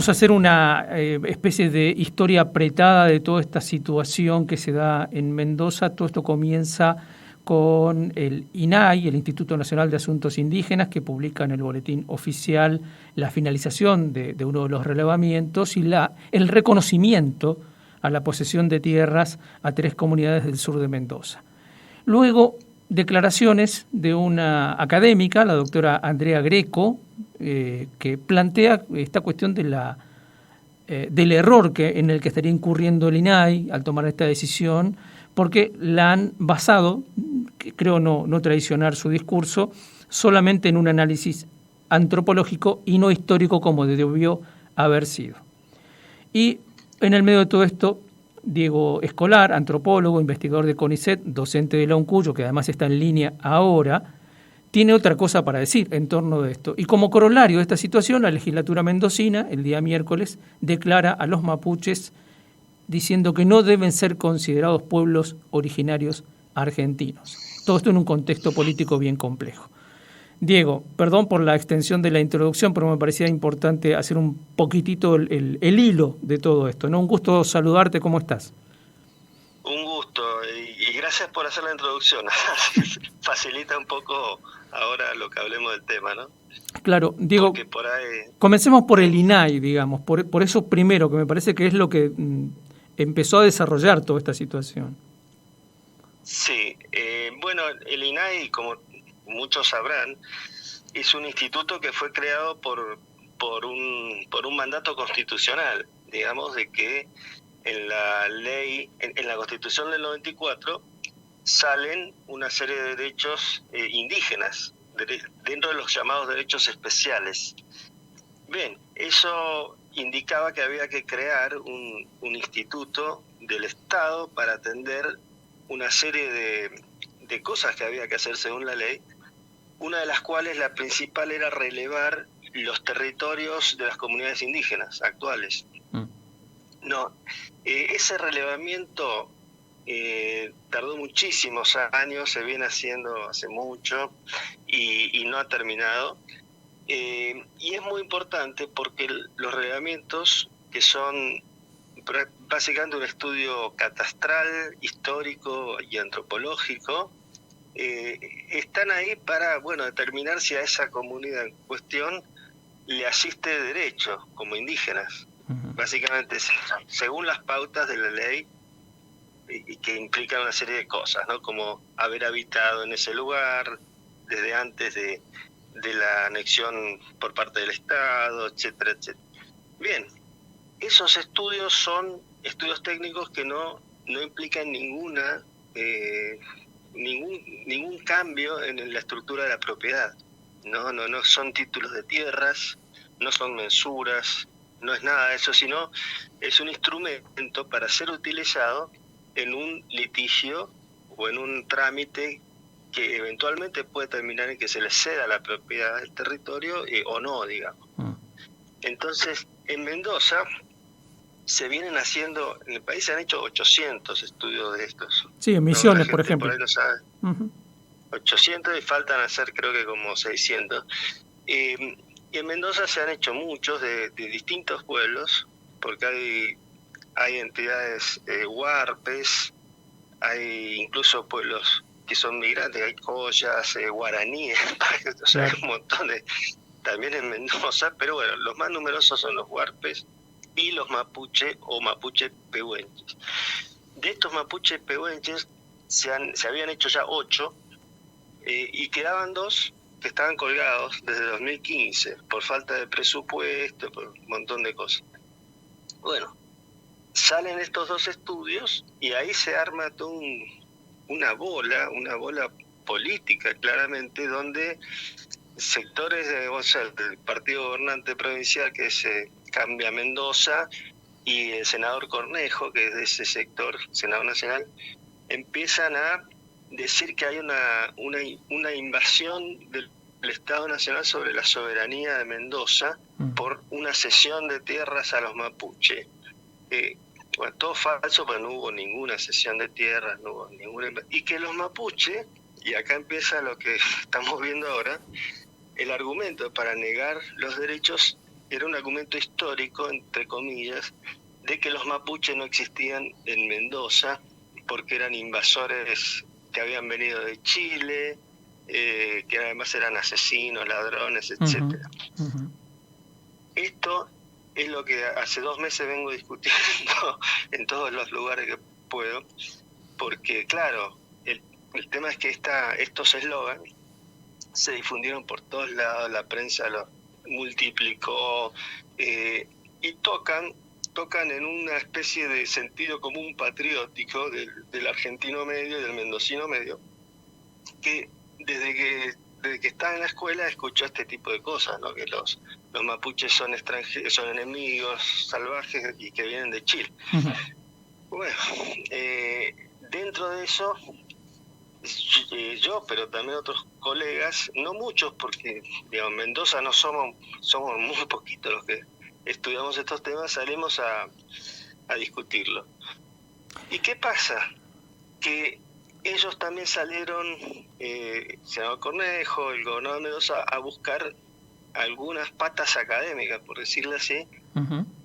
vamos a hacer una especie de historia apretada de toda esta situación que se da en Mendoza. Todo esto comienza con el INAI, el Instituto Nacional de Asuntos Indígenas, que publica en el boletín oficial la finalización de uno de los relevamientos y el reconocimiento a la posesión de tierras a 3 comunidades del sur de Mendoza. Luego, declaraciones de una académica, la doctora Andrea Greco, que plantea esta cuestión de del error en el que estaría incurriendo el INAI al tomar esta decisión, porque la han basado, que creo no traicionar su discurso, solamente en un análisis antropológico y no histórico como debió haber sido. Y en el medio de todo esto, Diego Escolar, antropólogo, investigador de CONICET, docente de la UNCUYO, que además está en línea ahora, tiene otra cosa para decir en torno de esto. Y como corolario de esta situación, la legislatura mendocina, el día miércoles, declara a los mapuches diciendo que no deben ser considerados pueblos originarios argentinos. Todo esto en un contexto político bien complejo. Diego, perdón por la extensión de la introducción, pero me parecía importante hacer un poquitito el hilo de todo esto, ¿no? Un gusto saludarte, ¿cómo estás? Un gusto y gracias por hacer la introducción. Facilita un poco ahora lo que hablemos del tema, ¿no? Claro, Diego, por ahí... comencemos por el INAI, digamos, por eso primero, que me parece que es lo que empezó a desarrollar toda esta situación. Sí, bueno, el INAI, como muchos sabrán, es un instituto que fue creado por un mandato constitucional, digamos, de que en la ley, en la Constitución del 94, salen una serie de derechos indígenas, dentro de los llamados derechos especiales. Bien, eso indicaba que había que crear un instituto del Estado para atender una serie de cosas que había que hacer según la ley, una de las cuales la principal era relevar los territorios de las comunidades indígenas actuales. No, ese relevamiento tardó muchísimos años, se viene haciendo hace mucho y no ha terminado. Y es muy importante porque los relevamientos, que son básicamente un estudio catastral, histórico y antropológico, están ahí para, determinar si a esa comunidad en cuestión le asiste derecho como indígenas. Básicamente, según las pautas de la ley, y que implican una serie de cosas, ¿no? Como haber habitado en ese lugar desde antes de la anexión por parte del Estado, etcétera, etcétera. Bien, esos estudios son estudios técnicos que no implican ningún cambio en la estructura de la propiedad. No son títulos de tierras, no son mensuras, no es nada de eso, sino es un instrumento para ser utilizado en un litigio o en un trámite que eventualmente puede terminar en que se le ceda la propiedad del territorio o no, digamos. Entonces, en Mendoza se vienen haciendo, en el país se han hecho 800 estudios de estos. Sí, en Misiones, por ejemplo. Por ahí no sabe. 800 y faltan hacer creo que como 600. Y en Mendoza se han hecho muchos de distintos pueblos, porque hay entidades huarpes, hay incluso pueblos que son migrantes, hay collas, guaraníes, o sea, hay un montón también en Mendoza, pero bueno, los más numerosos son los huarpes y los mapuche o mapuche pehuenches. De estos mapuche pehuenches se habían hecho ya 8 y quedaban 2 que estaban colgados desde 2015 por falta de presupuesto, por un montón de cosas. Bueno, salen estos 2 estudios y ahí se arma toda una bola política claramente, donde sectores del partido gobernante provincial, que se Cambia Mendoza, y el senador Cornejo, que es de ese sector, senador nacional, empiezan a decir que hay una invasión del Estado Nacional sobre la soberanía de Mendoza por una cesión de tierras a los mapuche. Todo falso, pero no hubo ninguna cesión de tierras, no hubo ninguna... Y que los mapuche, y acá empieza lo que estamos viendo ahora, el argumento para negar los derechos era un argumento histórico, entre comillas, de que los mapuches no existían en Mendoza porque eran invasores que habían venido de Chile, que además eran asesinos, ladrones, etcétera. Esto es lo que hace 2 meses vengo discutiendo en todos los lugares que puedo, porque claro, el tema es que estos eslogans se difundieron por todos lados, la prensa los multiplicó, y tocan en una especie de sentido común patriótico del argentino medio y del mendocino medio, que desde que está en la escuela escuchó este tipo de cosas, ¿no? Que los mapuches son extranjeros, son enemigos salvajes y que vienen de Chile. Bueno, dentro de eso, yo, pero también otros colegas, no muchos, porque digamos, Mendoza no somos muy poquitos los que estudiamos estos temas, salimos a discutirlo. ¿Y qué pasa? Que ellos también salieron, senador Cornejo, el gobernador de Mendoza, a buscar algunas patas académicas, por decirlo así,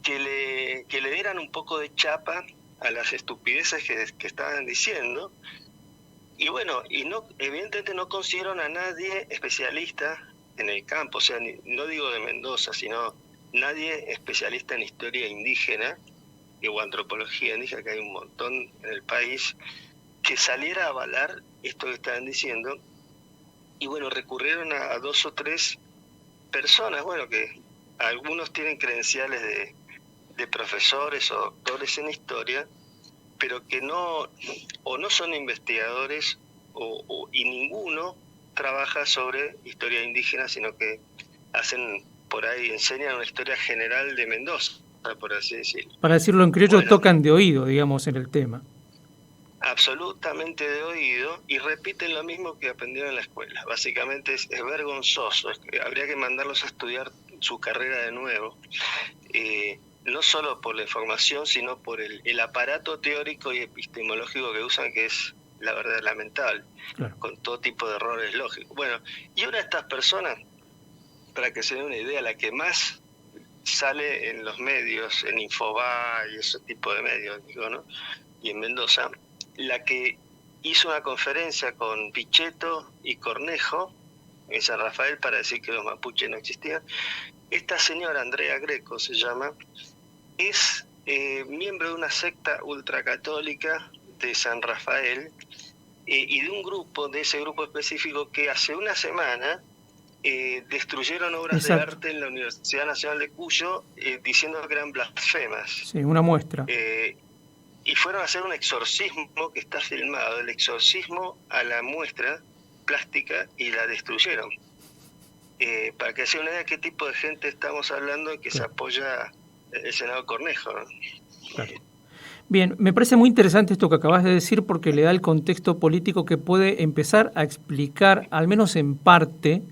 que le dieran un poco de chapa a las estupideces que estaban diciendo. Y bueno, evidentemente no consiguieron a nadie especialista en el campo, o sea, no digo de Mendoza, sino nadie especialista en historia indígena o antropología indígena, que hay un montón en el país, que saliera a avalar esto que estaban diciendo. Y bueno, recurrieron a 2 o 3 personas, bueno, que algunos tienen credenciales de profesores o doctores en historia, pero que no son investigadores y ninguno trabaja sobre historia indígena, sino que hacen por ahí, enseñan una historia general de Mendoza, por así decirlo. Para decirlo en criollo, bueno, tocan de oído, digamos, en el tema. Absolutamente de oído, y repiten lo mismo que aprendieron en la escuela. Básicamente es vergonzoso, habría que mandarlos a estudiar su carrera de nuevo, no solo por la información, sino por el aparato teórico y epistemológico que usan, que es, la verdad, lamentable, claro, con todo tipo de errores lógicos. Bueno, y una de estas personas, para que se den una idea, la que más sale en los medios, en Infobae y ese tipo de medios, digo, ¿no? Y en Mendoza, la que hizo una conferencia con Pichetto y Cornejo en San Rafael para decir que los mapuches no existían. Esta señora, Andrea Greco se llama, es miembro de una secta ultracatólica de San Rafael, y de ese grupo específico que hace una semana destruyeron obras de arte en la Universidad Nacional de Cuyo, diciendo que eran blasfemas. Sí, una muestra. Y fueron a hacer un exorcismo que está filmado, el exorcismo a la muestra plástica, y la destruyeron. Para que se una idea de qué tipo de gente estamos hablando que se apoya el senador Cornejo, ¿no? Claro. Bien, me parece muy interesante esto que acabas de decir, porque le da el contexto político que puede empezar a explicar, al menos en parte,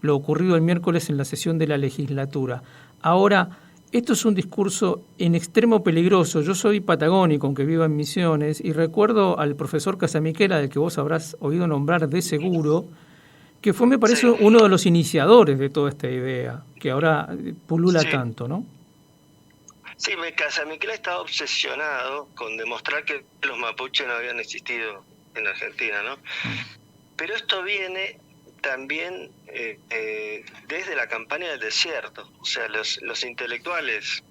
lo ocurrido el miércoles en la sesión de la legislatura. Ahora, esto es un discurso en extremo peligroso. Yo soy patagónico, aunque vivo en Misiones, y recuerdo al profesor Casamiquela, del que vos habrás oído nombrar de seguro, que fue, me parece, uno de los iniciadores de toda esta idea, que ahora pulula tanto, ¿no? Sí, Casamiquela estaba obsesionado con demostrar que los mapuches no habían existido en Argentina, ¿no? Pero esto viene también desde la campaña del desierto. O sea, los intelectuales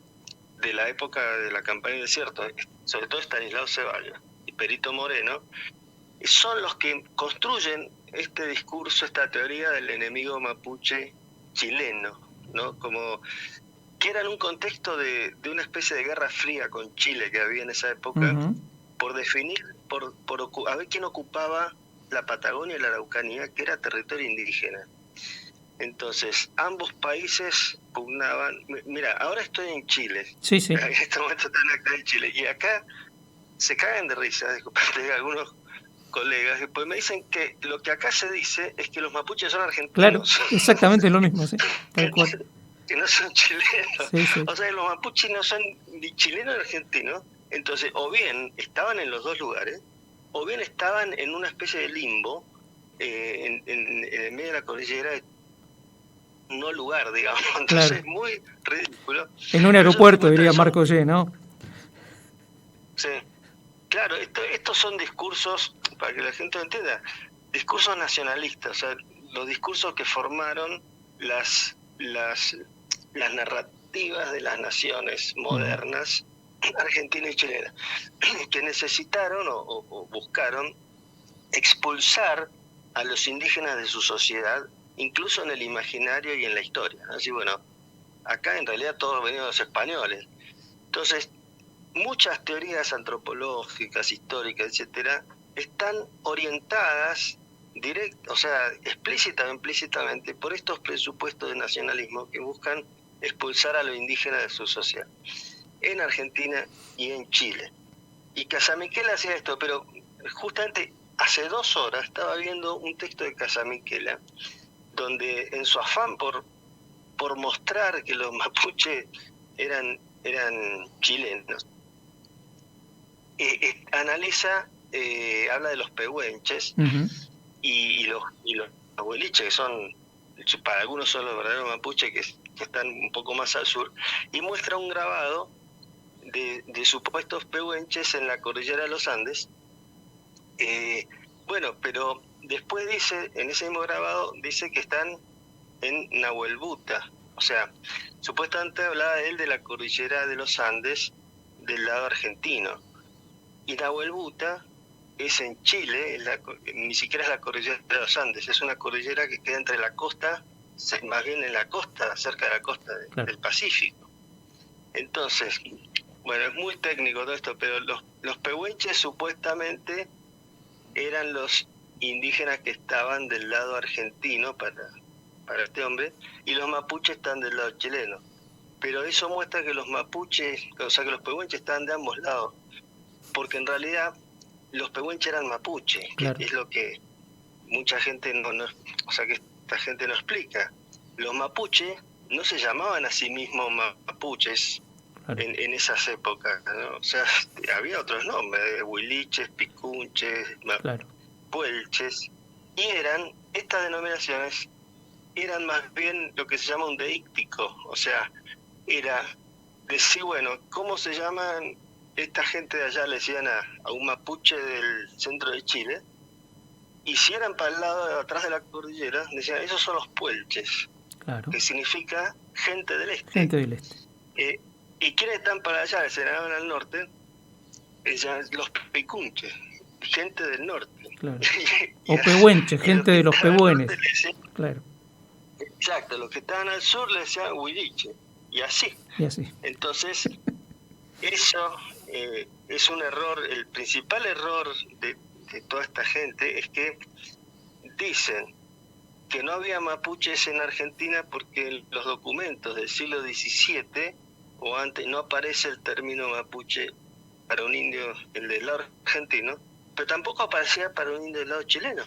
de la época de la campaña del desierto, sobre todo Estanislao Ceballos y Perito Moreno, son los que construyen este discurso, esta teoría del enemigo mapuche chileno, ¿no? Como que era en un contexto de una especie de guerra fría con Chile que había en esa época, por definir, a ver quién ocupaba la Patagonia y la Araucanía, que era territorio indígena. Entonces, ambos países pugnaban. Mira, ahora estoy en Chile. Sí, sí. En este momento estoy acá en Chile. Y acá se cagan de risa, de algunos colegas, pues me dicen que lo que acá se dice es que los mapuches son argentinos. Claro, exactamente lo mismo, sí. Tal cual. Que no son chilenos. Sí, sí. O sea, los mapuches no son ni chilenos ni argentinos. Entonces, o bien estaban en los dos lugares, o bien estaban en una especie de limbo en el medio de la cordillera no lugar, digamos. Entonces claro. es muy ridículo. En un aeropuerto, diría Marco G., ¿no? Sí. Claro, estos son discursos, para que la gente lo entienda, discursos nacionalistas, o sea, los discursos que formaron las narrativas de las naciones modernas, argentina y chilena, que necesitaron o buscaron expulsar a los indígenas de su sociedad, incluso en el imaginario y en la historia. Así, bueno, acá en realidad todos venimos los españoles. Entonces, muchas teorías antropológicas, históricas, etcétera, están orientadas o sea, explícita o implícitamente por estos presupuestos de nacionalismo que buscan expulsar a los indígenas de su sociedad, en Argentina y en Chile. Y Casamiquela hacía esto, pero justamente hace 2 horas estaba viendo un texto de Casamiquela, donde en su afán por mostrar que los mapuches eran chilenos, analiza, habla de los pehuenches y los hueliches, que son, para algunos son los verdaderos mapuches que están un poco más al sur, y muestra un grabado de supuestos pehuenches en la cordillera de los Andes. Bueno, pero después dice, en ese mismo grabado, dice que están en Nahuelbuta. O sea, supuestamente hablaba él de la cordillera de los Andes del lado argentino. Y Nahuelbuta es en Chile, ni siquiera es la cordillera de los Andes, es una cordillera que queda entre la costa, más bien en la costa, cerca de la costa del Pacífico. Entonces, bueno, es muy técnico todo esto, pero los pehuenches supuestamente eran los indígenas que estaban del lado argentino para este hombre, y los mapuches están del lado chileno. Pero eso muestra que los mapuches, o sea, que los pehuenches están de ambos lados, porque en realidad los pehuenches eran mapuches, que es lo que mucha gente o sea, que esta gente no explica. Los mapuches no se llamaban a sí mismos mapuches en esas épocas, ¿no? O sea, había otros nombres, huiliches, picunches, puelches, y estas denominaciones eran más bien lo que se llama un deíctico, o sea, era decir, bueno, ¿cómo se llaman esta gente de allá? Le decían a un mapuche del centro de Chile, y si eran para el lado de atrás de la cordillera, decían, esos son los puelches, que significa gente del este. Gente del este. ¿Y quiénes están para allá? Que se llamaban al norte, los picunches, gente del norte. Claro. O pehuenches, gente de los pehuenes. Claro. Exacto, los que estaban al sur le decían huiliche, y así. Entonces, eso es un error. El principal error de toda esta gente es que dicen que no había mapuches en Argentina porque en los documentos del siglo XVII o antes no aparece el término mapuche para un indio, el del lado argentino, pero tampoco aparecía para un indio del lado chileno.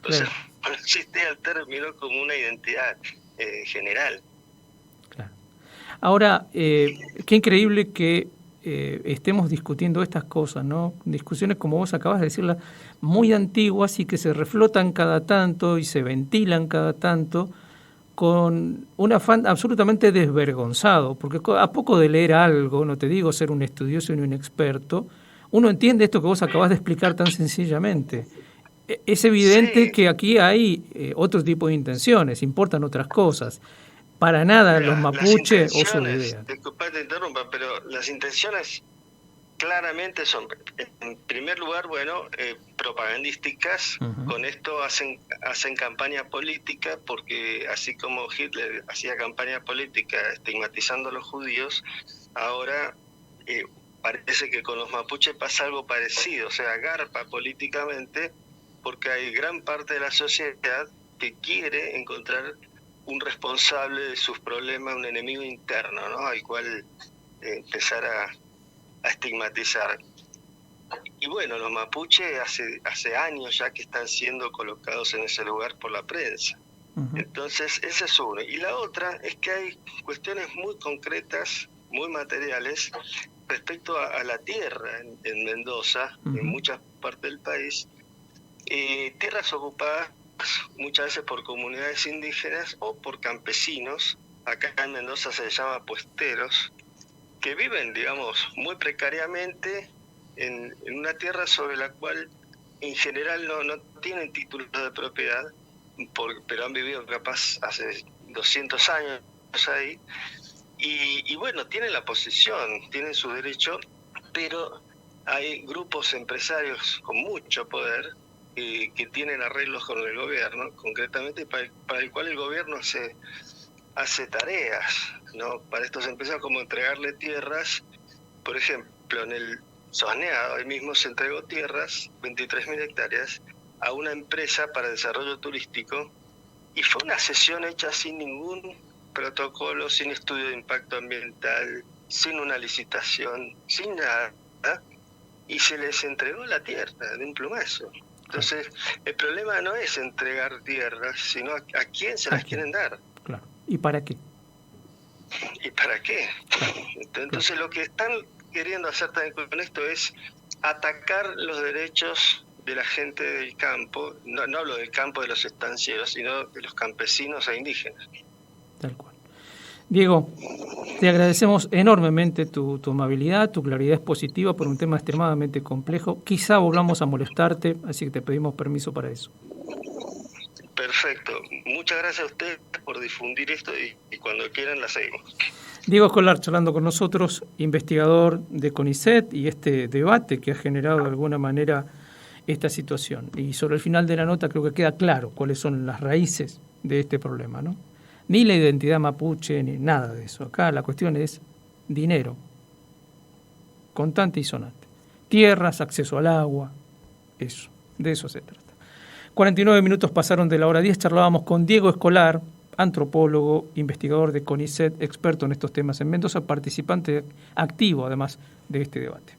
O sea, no existía el término como una identidad general. Claro. Ahora, qué increíble que estemos discutiendo estas cosas, ¿no? Discusiones, como vos acabas de decirlas, muy antiguas y que se reflotan cada tanto y se ventilan cada tanto con un afán absolutamente desvergonzado, porque a poco de leer algo, no te digo ser un estudioso ni un experto, uno entiende esto que vos acabas de explicar tan sencillamente. Es evidente que aquí hay otro tipo de intenciones, importan otras cosas. Para nada los mapuches o su idea. Disculpa que te interrumpa, pero las intenciones claramente son, en primer lugar, propagandísticas. Con esto hacen campaña política, porque así como Hitler hacía campaña política estigmatizando a los judíos, ahora parece que con los mapuches pasa algo parecido, o sea, garpa políticamente, porque hay gran parte de la sociedad que quiere encontrar un responsable de sus problemas, un enemigo interno, ¿no? Al cual empezar a estigmatizar. Y bueno, los mapuches hace años ya que están siendo colocados en ese lugar por la prensa. Entonces, esa es una. Y la otra es que hay cuestiones muy concretas, muy materiales, respecto a la tierra en Mendoza, en muchas partes del país, tierras ocupadas muchas veces por comunidades indígenas o por campesinos, acá en Mendoza se llama puesteros, que viven, digamos, muy precariamente en una tierra sobre la cual en general no tienen título de propiedad, pero han vivido capaz hace 200 años ahí, y bueno, tienen la posesión, tienen su derecho, pero hay grupos empresarios con mucho poder que tienen arreglos con el gobierno, concretamente para el cual el gobierno hace tareas, ¿no? Para estos empresarios, como entregarle tierras. Por ejemplo, en el Sosneado, ahí mismo se entregó tierras, 23.000 hectáreas, a una empresa para desarrollo turístico, y fue una cesión hecha sin ningún protocolo, sin estudio de impacto ambiental, sin una licitación, sin nada, y se les entregó la tierra de un plumazo. Entonces, el problema no es entregar tierras, sino a quién se las quieren dar. Claro. ¿Y para qué? ¿Y para qué? Entonces, lo que están queriendo hacer también con esto es atacar los derechos de la gente del campo. No hablo del campo de los estancieros, sino de los campesinos e indígenas. Tal cual. Diego, te agradecemos enormemente tu amabilidad, tu claridad expositiva por un tema extremadamente complejo. Quizá volvamos a molestarte, así que te pedimos permiso para eso. Perfecto. Muchas gracias a ustedes por difundir esto y cuando quieran la seguimos. Diego Escolar charlando con nosotros, investigador de CONICET y este debate que ha generado de alguna manera esta situación. Y sobre el final de la nota creo que queda claro cuáles son las raíces de este problema, ¿no? Ni la identidad mapuche, ni nada de eso. Acá la cuestión es dinero, contante y sonante. Tierras, acceso al agua, eso, de eso se trata. 49 minutos pasaron de la hora 10, charlábamos con Diego Escolar, antropólogo, investigador de CONICET, experto en estos temas en Mendoza, participante activo además de este debate.